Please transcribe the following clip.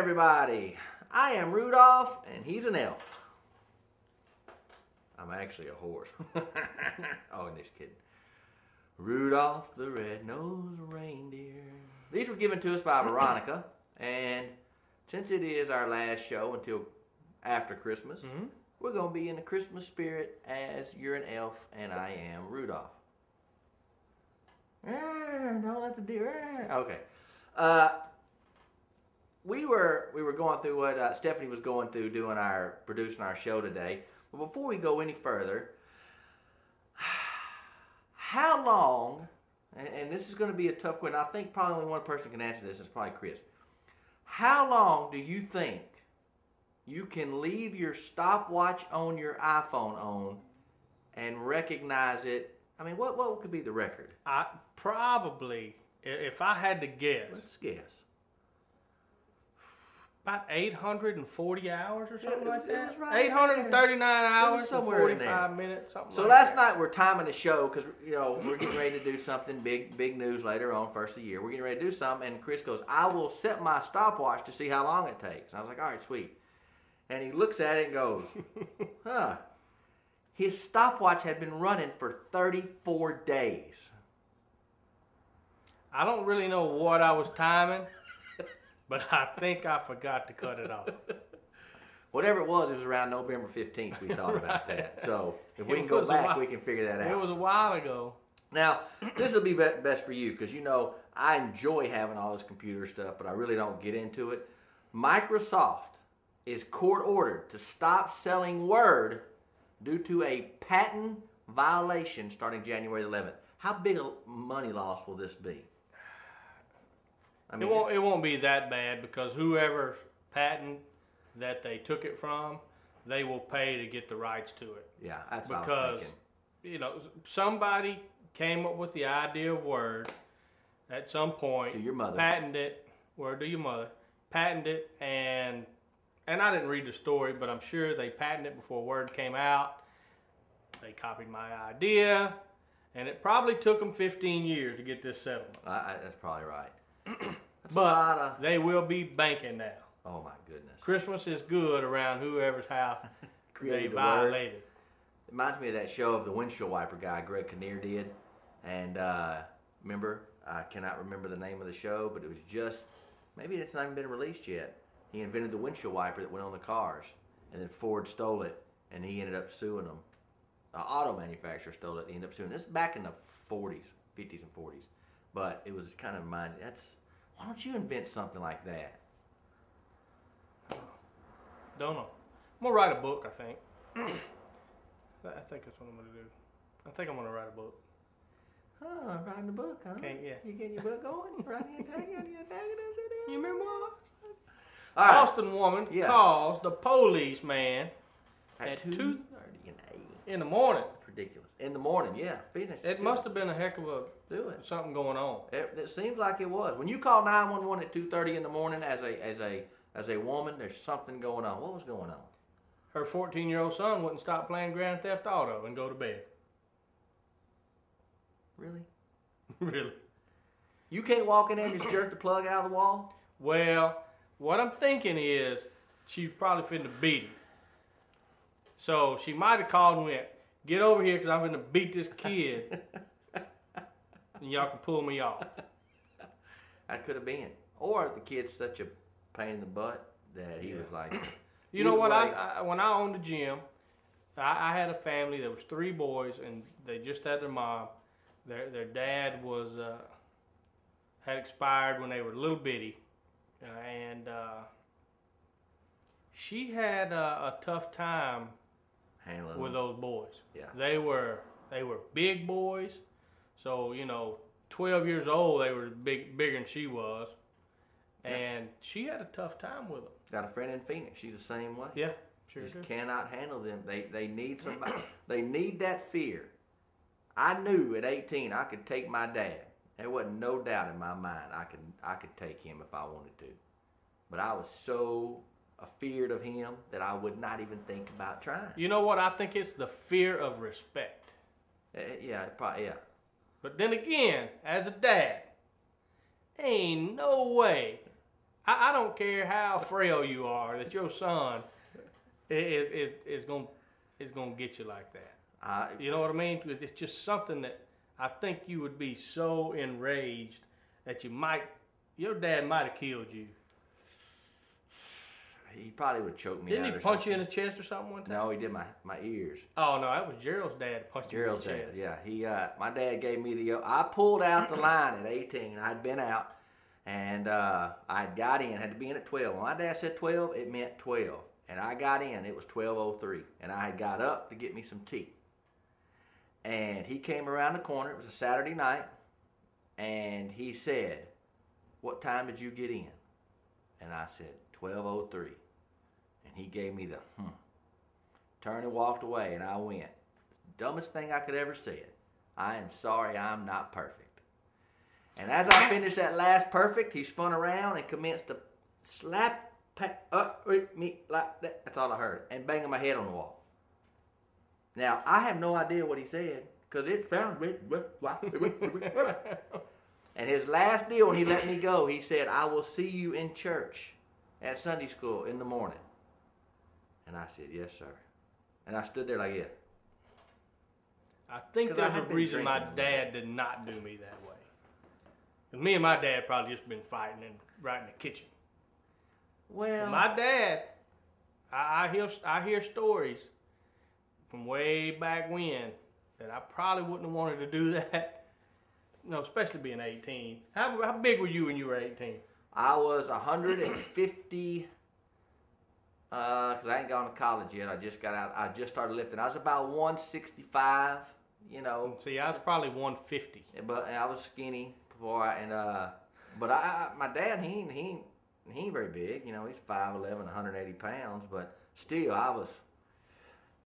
everybody. I am Rudolph, and he's an elf. I'm actually a horse. Oh, and just kidding. Rudolph the red-nosed reindeer. These were given to us by Veronica, and since it is our last show until after Christmas, we're going to be in the Christmas spirit as you're an elf and I am Rudolph. Don't let the deer. Okay. We were going through what Stephanie was going through producing our show today. But before we go any further, how long, and this is going to be a tough question, I think probably only one person can answer this, it's probably Chris. How long do you think you can leave your stopwatch on your iPhone on and recognize it? I mean, what could be the record? Probably, if I had to guess. Let's guess. About 840 hours or something like that. It was right 839 hours, somewhere 45 minutes, something so like last that. night we're timing the show because we're getting ready to do something big news later on, first of the year. We're getting ready to do something, and Chris goes, "I will set my stopwatch to see how long it takes." And I was like, "All right, sweet." And he looks at it and goes, "Huh." His stopwatch had been running for 34 days. I don't really know what I was timing, but I think I forgot to cut it off. Whatever it was around November 15th we thought about that. So if we can go back, we can figure that out. It was a while ago. Now, this will be best for you because, I enjoy having all this computer stuff, but I really don't get into it. Microsoft is court-ordered to stop selling Word due to a patent violation starting January 11th. How big a money loss will this be? I mean, it won't be that bad because whoever's patent that they took it from, they will pay to get the rights to it. Yeah, that's what I was thinking. Somebody came up with the idea of Word at some point. To your mother. Patented it. Word to your mother. Patented it, and I didn't read the story, but I'm sure they patented it before Word came out. They copied my idea, and it probably took them 15 years to get this settlement. That's probably right. That's but they will be banking now. Oh my goodness. Christmas is good around whoever's house they violated. It reminds me of that show of the windshield wiper guy Greg Kinnear did. And remember, I cannot remember the name of the show, but it was just, maybe it's not even been released yet. He invented the windshield wiper that went on the cars. And then Ford stole it, and he ended up suing them. An auto manufacturer stole it, and he ended up suing. This is back in the 40s, 50s and 40s. But it was kind of why don't you invent something like that? Don't know. I'm going to write a book, I think. I think that's what I'm going to do. I think I'm going to write a book. Oh, writing a book, huh? Yeah. You getting your book going? Writing your tag? You remember what? All right. Boston woman calls the policeman at 2:30 in the morning. Ridiculous. In the morning, yeah. It must have been a heck of something going on. It seems like it was. When you call 911 at 2:30 in the morning as a woman, there's something going on. What was going on? Her 14-year-old son wouldn't stop playing Grand Theft Auto and go to bed. Really? Really. You can't walk in there and just jerk the plug out of the wall? Well, what I'm thinking is she probably finna beat him. So she might have called and went, "Get over here because I'm going to beat this kid and y'all can pull me off." That could have been. Or the kid's such a pain in the butt that he was like... You know what? When I owned the gym, I had a family. There was 3 boys, and they just had their mom. Their dad was had expired when they were little bitty, and she had a tough time handling with those boys. Yeah, they were big boys, so 12 years old, they were bigger than she was, and she had a tough time with them. Got a friend in Phoenix. She's the same way. Yeah, sure. Just cannot handle them. They need somebody. They need that fear. I knew at 18 I could take my dad. There wasn't no doubt in my mind I could take him if I wanted to. But I was so afeared of him that I would not even think about trying. You know what? I think it's the fear of respect. Yeah, probably, yeah. But then again, as a dad, ain't no way I don't care how frail you are, that your son is gonna get you like that. You know what I mean? It's just something that I think you would be so enraged that your dad might have killed you. He probably would choke me. Didn't he punch you in the chest or something one time? No, he did my ears. Oh no, that was Gerald's dad that punched you in the chest. Gerald's dad, yeah. My dad gave me the. I pulled out the line at 18. I'd been out, and I got in. Had to be in at 12. When my dad said 12, it meant 12. And I got in. It was 12:03, and I had got up to get me some tea. And he came around the corner. It was a Saturday night, and he said, "What time did you get in?" And I said, 12:03. And he gave me the turned and walked away, and I went, dumbest thing I could ever say. I am sorry, I'm not perfect. And as I finished that last perfect, he spun around and commenced to slap up with me like that. That's all I heard. And banging my head on the wall. Now, I have no idea what he said, because it sounded. And his last deal, when he let me go, he said, "I will see you in church at Sunday school in the morning." And I said, "Yes, sir." And I stood there like, yeah. I think there's a reason my dad did not do me that way. And me and my dad probably just been fighting right in the kitchen. Well, but my dad, I hear stories from way back when that I probably wouldn't have wanted to do that. No, especially being 18. How big were you when you were 18? I was 150, because I ain't gone to college yet. I just got out. I just started lifting. I was about 165, you know. See, I was probably 150. But I was skinny before but my dad, he ain't very big. You know, he's 5'11", 180 pounds. But still, I was